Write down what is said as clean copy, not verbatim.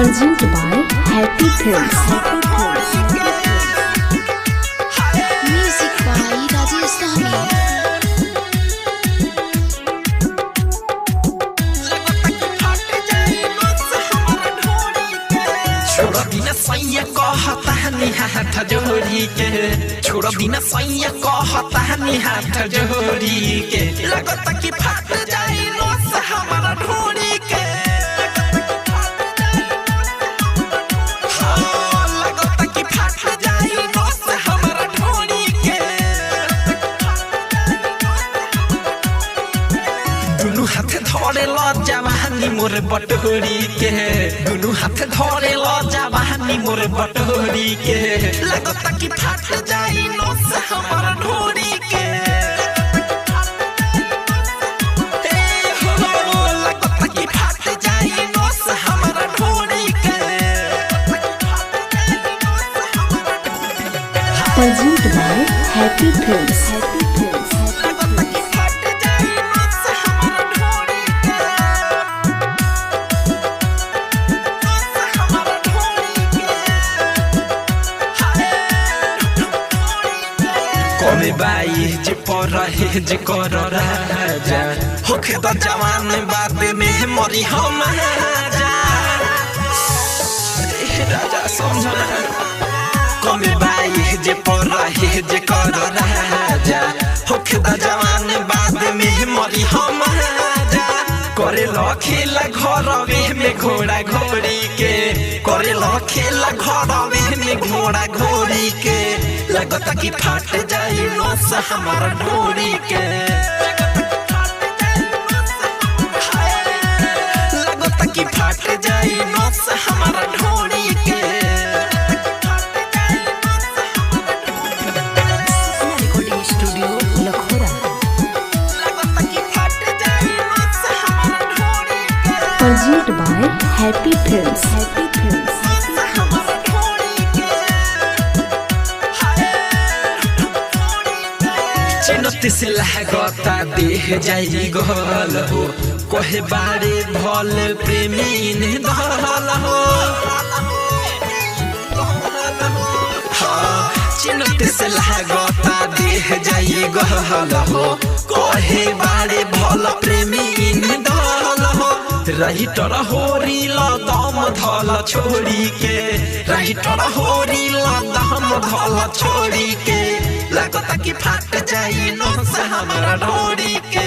Presented by Happy Films. Music by Rajesh Sahni. छोड़ बिना सैया कहता नि हाथ जोड़ी के छोड़ बिना सैया कहता नि हाथ जोड़ी के लगता कि फट जाई नस हमारा ढोड़ी के लगता कि फट जाई नस हमारा ढोड़ी के दुनु हाथ धरे ल जवानी मोर बटोरी के दुनु हाथ धरे ल जवानी मोर बटोरी के लगता कि फट जाई नस हमारा ढोरी के लगता कि फट जाई नस हमारा ढोरी के Presented by Happy Films. लगता कि फट जाई नस हमारा ढोरी के हमारा ढोरी के कमे बाई जे पर रहे जे कर राजा होखे त जवान बात में मरी हम जा राजा समझना कमे बाई जे पर रहे जे कर राजा होखे त जवान बात में मरी हम जा करे लखेला घरवे में घोड़ा घोड़ी के करे लखेला घरवे में घोड़ा घोड़ी के लगता कि फट जाई नस हमारा ढोरी के लगता कि फट जाई नस हमारा ढोरी के Recording Studio, Lakhora. लगता कि फट जाई नस हमारा ढोरी के Presented by Happy Films. हमारा ढोरी के चिन्हत से लागता देह जाई गल हो कहे बारे भल प्रेमी ने दहल हो चिन्हत से लागता देह जाई गल हो कहे बारे भल प्रेमी ने दहल हो रही तर होरी ल दम धल छोड़ी के रही तर होरी ल दम धल छोड़ी के लगता कि फट जाई नस हमारा ढोरी के